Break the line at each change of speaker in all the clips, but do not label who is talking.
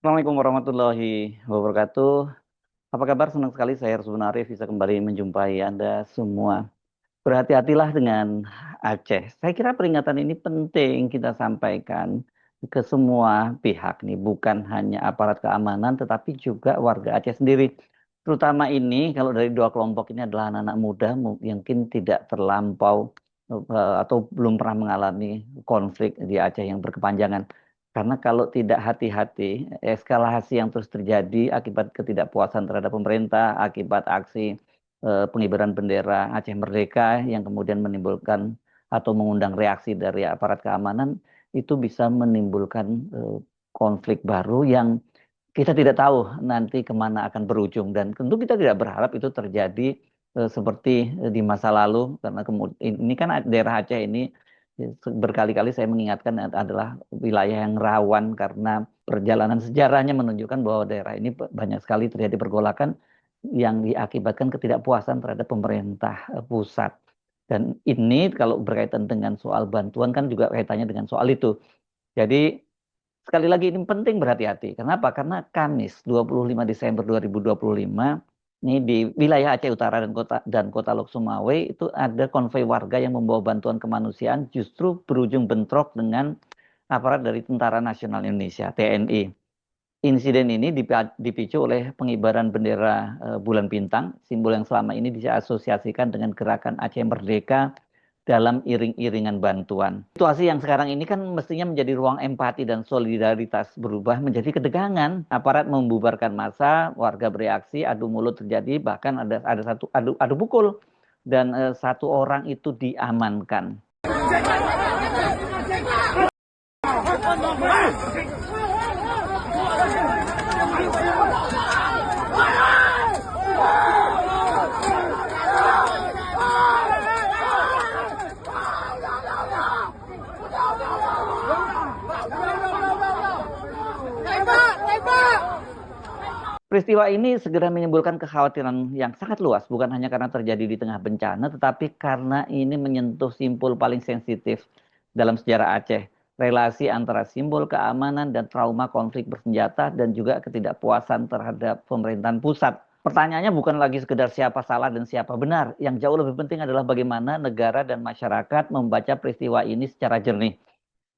Assalamualaikum warahmatullahi wabarakatuh. Apa kabar? Senang sekali saya Rusman Arif bisa kembali menjumpai Anda semua. Berhati-hatilah dengan Aceh. Saya kira peringatan ini penting kita sampaikan ke semua pihak nih, bukan hanya aparat keamanan tetapi juga warga Aceh sendiri. Terutama ini kalau dari dua kelompok ini adalah anak-anak muda mungkin tidak terlampau atau belum pernah mengalami konflik di Aceh yang berkepanjangan. Karena kalau tidak hati-hati, eskalasi yang terus terjadi akibat ketidakpuasan terhadap pemerintah, akibat aksi pengibaran bendera Aceh Merdeka yang kemudian menimbulkan atau mengundang reaksi dari aparat keamanan itu bisa menimbulkan konflik baru yang kita tidak tahu nanti kemana akan berujung dan tentu kita tidak berharap itu terjadi seperti di masa lalu karena kemudian ini kan daerah Aceh ini berkali-kali saya mengingatkan adalah wilayah yang rawan karena perjalanan sejarahnya menunjukkan bahwa daerah ini banyak sekali terjadi pergolakan yang diakibatkan ketidakpuasan terhadap pemerintah pusat. Dan ini kalau berkaitan dengan soal bantuan kan juga kaitannya dengan soal itu. Jadi sekali lagi ini penting berhati-hati. Kenapa? Karena Kamis 25 Desember 2025 ini di wilayah Aceh Utara dan Kota Lok Sumawe itu ada konvoi warga yang membawa bantuan kemanusiaan justru berujung bentrok dengan aparat dari Tentara Nasional Indonesia TNI. Insiden ini dipicu oleh pengibaran bendera bulan bintang, simbol yang selama ini diasosiasikan dengan gerakan Aceh Merdeka dalam iring-iringan bantuan. Situasi yang sekarang ini kan mestinya menjadi ruang empati dan solidaritas berubah menjadi ketegangan. Aparat membubarkan massa, warga bereaksi, adu mulut terjadi, bahkan ada satu adu pukul dan satu orang itu diamankan. Peristiwa ini segera menimbulkan kekhawatiran yang sangat luas, bukan hanya karena terjadi di tengah bencana, tetapi karena ini menyentuh simpul paling sensitif dalam sejarah Aceh. Relasi antara simbol keamanan dan trauma konflik bersenjata dan juga ketidakpuasan terhadap pemerintahan pusat. Pertanyaannya bukan lagi sekedar siapa salah dan siapa benar. Yang jauh lebih penting adalah bagaimana negara dan masyarakat membaca peristiwa ini secara jernih.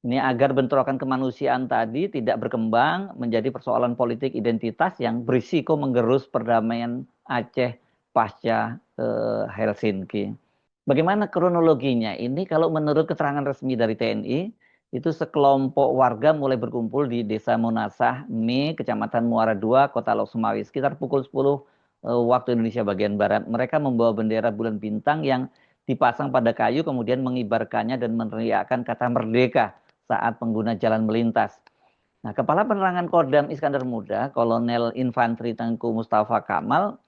Ini agar bentrokan kemanusiaan tadi tidak berkembang menjadi persoalan politik identitas yang berisiko menggerus perdamaian Aceh pasca Helsinki. Bagaimana kronologinya? Ini kalau menurut keterangan resmi dari TNI, itu sekelompok warga mulai berkumpul di Desa Monasah, Kecamatan Muara II, Kota Lok Sumawi, sekitar pukul 10 waktu Indonesia bagian Barat. Mereka membawa bendera bulan bintang yang dipasang pada kayu, kemudian mengibarkannya dan meneriakkan kata merdeka saat pengguna jalan melintas. Nah, Kepala Penerangan Kodam Iskandar Muda, Kolonel Infanteri Tengku Mustafa Kamal,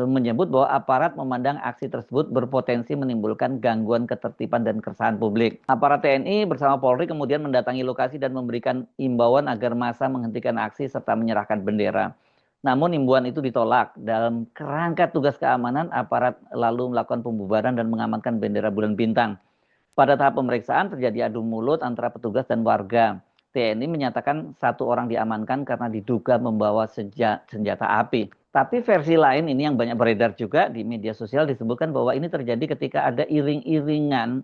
menyebut bahwa aparat memandang aksi tersebut berpotensi menimbulkan gangguan ketertiban dan keresahan publik. Aparat TNI bersama Polri kemudian mendatangi lokasi dan memberikan imbauan agar massa menghentikan aksi serta menyerahkan bendera. Namun imbauan itu ditolak. Dalam kerangka tugas keamanan, aparat lalu melakukan pembubaran dan mengamankan bendera bulan bintang. Pada tahap pemeriksaan terjadi adu mulut antara petugas dan warga. TNI menyatakan satu orang diamankan karena diduga membawa senjata api. Tapi versi lain ini yang banyak beredar juga di media sosial disebutkan bahwa ini terjadi ketika ada iring-iringan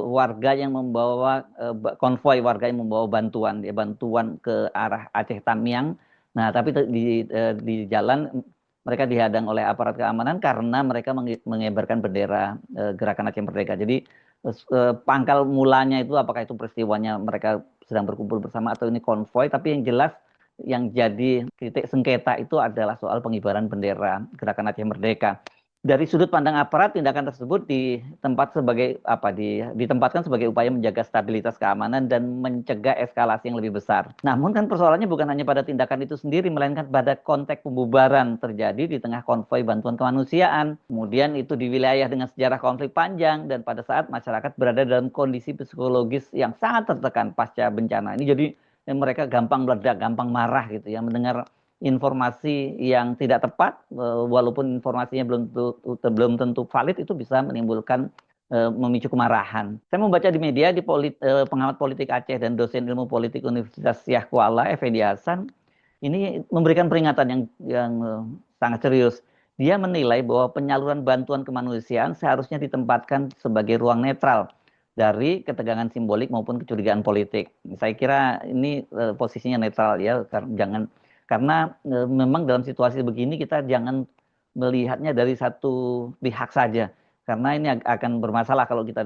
warga yang membawa konvoi warga yang membawa bantuan ke arah Aceh Tamiang. Nah, tapi di jalan mereka dihadang oleh aparat keamanan karena mereka mengibarkan bendera Gerakan Aceh Merdeka. Jadi pangkal mulanya itu apakah itu peristiwanya mereka sedang berkumpul bersama atau ini konvoi, tapi yang jelas yang jadi titik sengketa itu adalah soal pengibaran bendera Gerakan Aceh Merdeka. Dari sudut pandang aparat, tindakan tersebut ditempatkan sebagai upaya menjaga stabilitas keamanan dan mencegah eskalasi yang lebih besar. Namun kan persoalannya bukan hanya pada tindakan itu sendiri, melainkan pada konteks pembubaran terjadi di tengah konvoi bantuan kemanusiaan. Kemudian itu di wilayah dengan sejarah konflik panjang dan pada saat masyarakat berada dalam kondisi psikologis yang sangat tertekan pasca bencana. Ini jadi mereka gampang meledak, gampang marah gitu ya, mendengar informasi yang tidak tepat, walaupun informasinya belum tentu valid, itu bisa menimbulkan memicu kemarahan. Saya membaca di media pengamat politik Aceh dan dosen ilmu politik Universitas Syah Kuala, Effendi Hasan, ini memberikan peringatan yang sangat serius. Dia menilai bahwa penyaluran bantuan kemanusiaan seharusnya ditempatkan sebagai ruang netral dari ketegangan simbolik maupun kecurigaan politik. Saya kira ini posisinya netral ya, karena memang dalam situasi begini kita jangan melihatnya dari satu pihak saja. Karena ini akan bermasalah kalau kita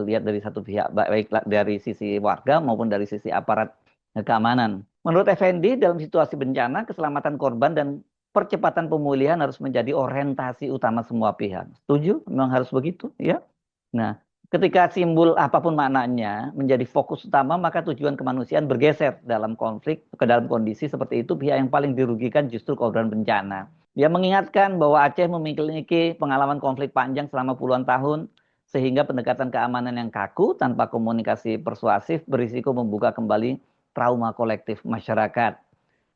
lihat dari satu pihak, baik dari sisi warga maupun dari sisi aparat keamanan. Menurut Effendi, dalam situasi bencana, keselamatan korban dan percepatan pemulihan harus menjadi orientasi utama semua pihak. Setuju? Memang harus begitu, ya? Nah, ketika simbol apapun maknanya menjadi fokus utama, maka tujuan kemanusiaan bergeser dalam konflik, ke dalam kondisi seperti itu, pihak yang paling dirugikan justru korban bencana. Dia mengingatkan bahwa Aceh memiliki pengalaman konflik panjang selama puluhan tahun, sehingga pendekatan keamanan yang kaku tanpa komunikasi persuasif berisiko membuka kembali trauma kolektif masyarakat.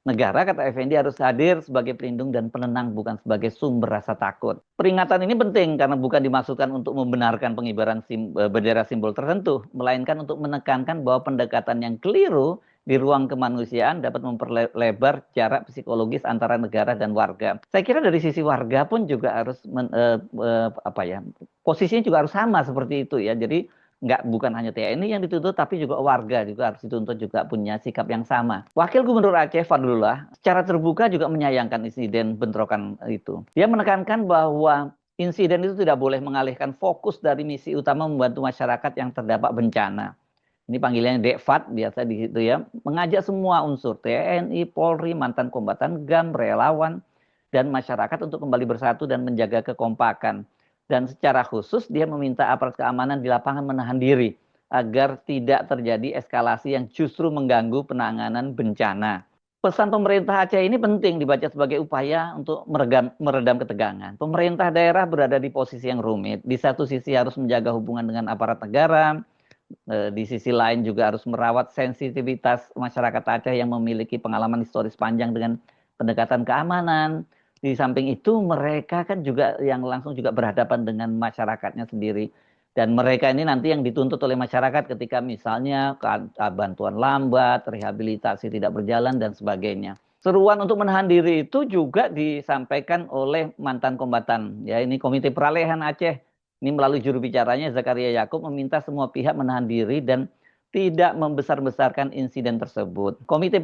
Negara, kata Effendi, harus hadir sebagai pelindung dan penenang, bukan sebagai sumber rasa takut. Peringatan ini penting karena bukan dimaksudkan untuk membenarkan pengibaran bendera simbol tertentu, melainkan untuk menekankan bahwa pendekatan yang keliru di ruang kemanusiaan dapat memperlebar jarak psikologis antara negara dan warga. Saya kira dari sisi warga pun juga harus posisinya juga harus sama seperti itu ya. Jadi bukan hanya TNI yang dituntut, tapi juga warga juga harus dituntut juga punya sikap yang sama. Wakil Gubernur Aceh Fadlullah secara terbuka juga menyayangkan insiden bentrokan itu. Dia menekankan bahwa insiden itu tidak boleh mengalihkan fokus dari misi utama membantu masyarakat yang terdampak bencana. Ini panggilannya Dekfat biasa di situ ya, mengajak semua unsur TNI, Polri, mantan kombatan GAM, relawan, dan masyarakat untuk kembali bersatu dan menjaga kekompakan. Dan secara khusus dia meminta aparat keamanan di lapangan menahan diri agar tidak terjadi eskalasi yang justru mengganggu penanganan bencana. Pesan pemerintah Aceh ini penting dibaca sebagai upaya untuk meredam ketegangan. Pemerintah daerah berada di posisi yang rumit. Di satu sisi harus menjaga hubungan dengan aparat negara, di sisi lain juga harus merawat sensitivitas masyarakat Aceh yang memiliki pengalaman historis panjang dengan pendekatan keamanan. Di samping itu mereka kan juga yang langsung juga berhadapan dengan masyarakatnya sendiri. Dan mereka ini nanti yang dituntut oleh masyarakat ketika misalnya bantuan lambat, rehabilitasi tidak berjalan, dan sebagainya. Seruan untuk menahan diri itu juga disampaikan oleh mantan kombatan. Ya, ini Komite Peralihan Aceh. Ini melalui juru bicaranya Zakaria Yakub meminta semua pihak menahan diri dan tidak membesar-besarkan insiden tersebut. Komite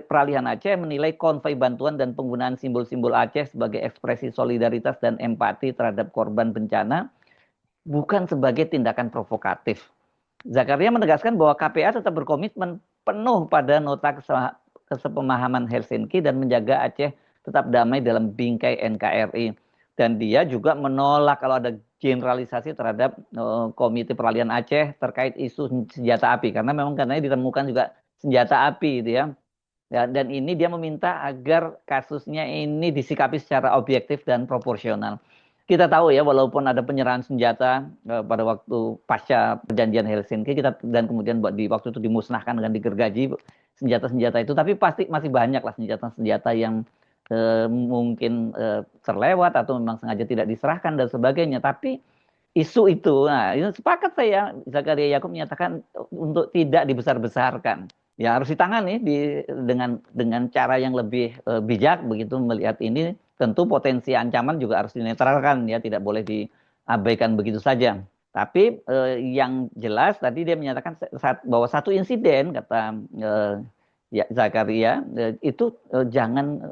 Peralihan Aceh menilai konvoi bantuan dan penggunaan simbol-simbol Aceh sebagai ekspresi solidaritas dan empati terhadap korban bencana, bukan sebagai tindakan provokatif. Zakaria menegaskan bahwa KPA tetap berkomitmen penuh pada nota kesepemahaman Helsinki dan menjaga Aceh tetap damai dalam bingkai NKRI. Dan dia juga menolak kalau ada generalisasi terhadap Komite Peralihan Aceh terkait isu senjata api. Karena memang katanya ditemukan juga senjata api gitu ya. Dan ini dia meminta agar kasusnya ini disikapi secara objektif dan proporsional. Kita tahu ya, walaupun ada penyerahan senjata pada waktu pasca perjanjian Helsinki, dan kemudian di waktu itu dimusnahkan dan digergaji senjata-senjata itu, tapi pasti masih banyak lah senjata-senjata yang mungkin terlewat atau memang sengaja tidak diserahkan dan sebagainya. Tapi isu itu, nah ini sepakat saya, Zakaria Yakub menyatakan untuk tidak dibesar-besarkan. Ya harus ditangani dengan cara yang lebih bijak begitu melihat ini. Tentu potensi ancaman juga harus dinetralkan ya, tidak boleh diabaikan begitu saja. Tapi yang jelas tadi dia menyatakan bahwa satu insiden kata Zakaria itu jangan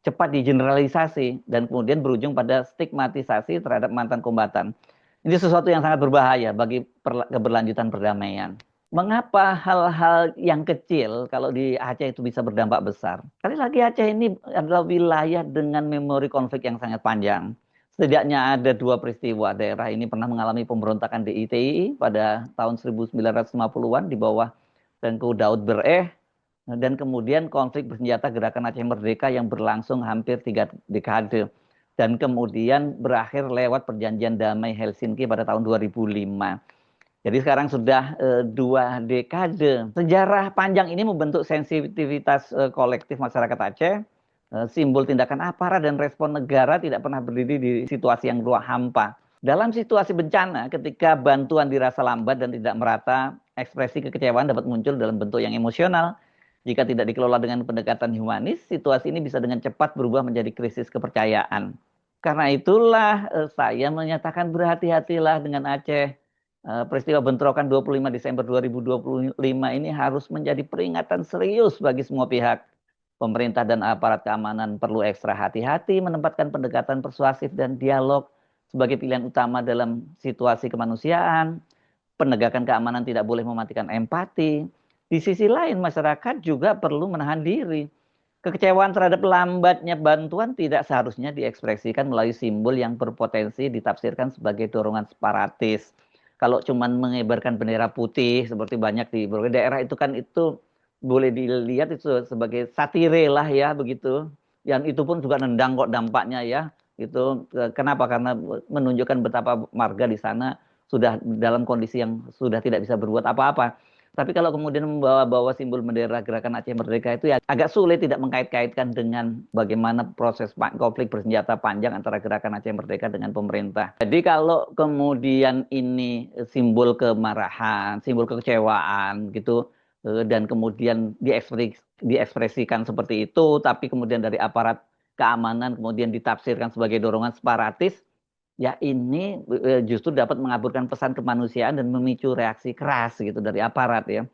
cepat digeneralisasi dan kemudian berujung pada stigmatisasi terhadap mantan kombatan. Ini sesuatu yang sangat berbahaya bagi keberlanjutan perdamaian. Mengapa hal-hal yang kecil kalau di Aceh itu bisa berdampak besar? Sekali lagi Aceh ini adalah wilayah dengan memori konflik yang sangat panjang. Setidaknya ada 2 peristiwa daerah ini pernah mengalami pemberontakan DITI pada tahun 1950-an di bawah Tengku Daud Bereh, dan kemudian konflik bersenjata Gerakan Aceh Merdeka yang berlangsung hampir 3 dekade. Dan kemudian berakhir lewat perjanjian damai Helsinki pada tahun 2005. Jadi sekarang sudah 2 dekade. Sejarah panjang ini membentuk sensitivitas kolektif masyarakat Aceh. Simbol tindakan aparat dan respon negara tidak pernah berdiri di situasi yang ruang hampa. Dalam situasi bencana, ketika bantuan dirasa lambat dan tidak merata, ekspresi kekecewaan dapat muncul dalam bentuk yang emosional. Jika tidak dikelola dengan pendekatan humanis, situasi ini bisa dengan cepat berubah menjadi krisis kepercayaan. Karena itulah saya menyatakan berhati-hatilah dengan Aceh. Peristiwa bentrokan 25 Desember 2025 ini harus menjadi peringatan serius bagi semua pihak. Pemerintah dan aparat keamanan perlu ekstra hati-hati menempatkan pendekatan persuasif dan dialog sebagai pilihan utama dalam situasi kemanusiaan. Penegakan keamanan tidak boleh mematikan empati. Di sisi lain, masyarakat juga perlu menahan diri. Kekecewaan terhadap lambatnya bantuan tidak seharusnya diekspresikan melalui simbol yang berpotensi ditafsirkan sebagai dorongan separatis. Kalau cuman mengibarkan bendera putih seperti banyak di beberapa daerah itu kan itu boleh dilihat itu sebagai satire lah ya begitu. Yang itu pun juga nendang kok dampaknya ya. Itu kenapa? Karena menunjukkan betapa marga di sana sudah dalam kondisi yang sudah tidak bisa berbuat apa-apa. Tapi kalau kemudian membawa-bawa simbol bendera Gerakan Aceh Merdeka itu ya agak sulit tidak mengkait-kaitkan dengan bagaimana proses konflik bersenjata panjang antara Gerakan Aceh Merdeka dengan pemerintah. Jadi kalau kemudian ini simbol kemarahan, simbol kekecewaan gitu, dan kemudian diekspresikan seperti itu, tapi kemudian dari aparat keamanan kemudian ditafsirkan sebagai dorongan separatis, ya ini justru dapat mengaburkan pesan kemanusiaan dan memicu reaksi keras gitu dari aparat ya.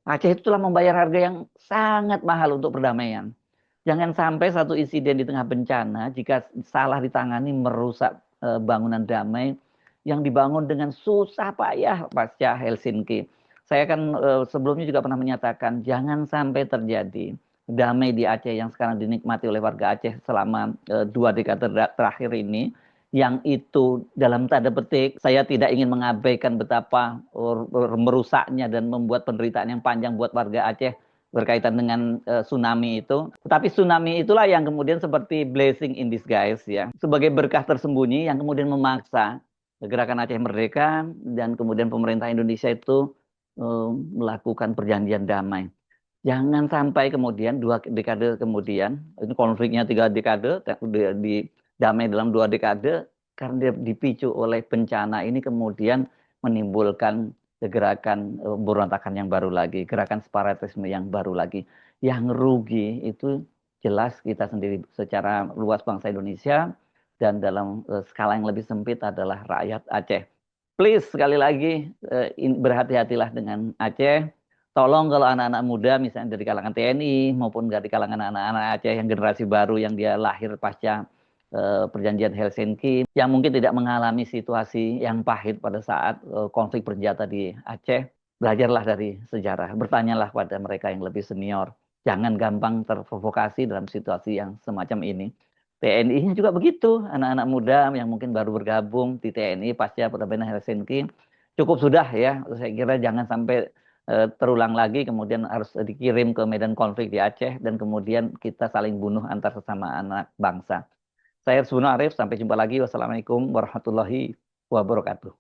Aceh itu telah membayar harga yang sangat mahal untuk perdamaian. Jangan sampai satu insiden di tengah bencana jika salah ditangani merusak bangunan damai yang dibangun dengan susah payah pasca Helsinki. Saya kan sebelumnya juga pernah menyatakan jangan sampai terjadi damai di Aceh yang sekarang dinikmati oleh warga Aceh selama 2 dekade terakhir ini, yang itu dalam tanda petik saya tidak ingin mengabaikan betapa merusaknya dan membuat penderitaan yang panjang buat warga Aceh berkaitan dengan tsunami itu. Tetapi tsunami itulah yang kemudian seperti blessing in disguise ya, sebagai berkah tersembunyi yang kemudian memaksa Gerakan Aceh Merdeka dan kemudian pemerintah Indonesia itu melakukan perjanjian damai. Jangan sampai kemudian 2 dekade kemudian, ini konfliknya 3 dekade, damai dalam 2 dekade, karena dia dipicu oleh bencana ini kemudian menimbulkan gerakan berontakan yang baru lagi, gerakan separatisme yang baru lagi. Yang rugi itu jelas kita sendiri secara luas bangsa Indonesia dan dalam skala yang lebih sempit adalah rakyat Aceh. Please sekali lagi berhati-hatilah dengan Aceh. Tolong kalau anak-anak muda misalnya dari kalangan TNI maupun dari kalangan anak-anak Aceh yang generasi baru yang dia lahir pasca perjanjian Helsinki yang mungkin tidak mengalami situasi yang pahit pada saat konflik bersenjata di Aceh, belajarlah dari sejarah, bertanyalah pada mereka yang lebih senior. Jangan gampang terprovokasi dalam situasi yang semacam ini. TNI-nya juga begitu, anak-anak muda yang mungkin baru bergabung di TNI pasca perjanjian Helsinki, cukup sudah ya, saya kira jangan sampai terulang lagi kemudian harus dikirim ke medan konflik di Aceh dan kemudian kita saling bunuh antar sesama anak bangsa. Saya Suno Arif, sampai jumpa lagi. Wassalamualaikum warahmatullahi wabarakatuh.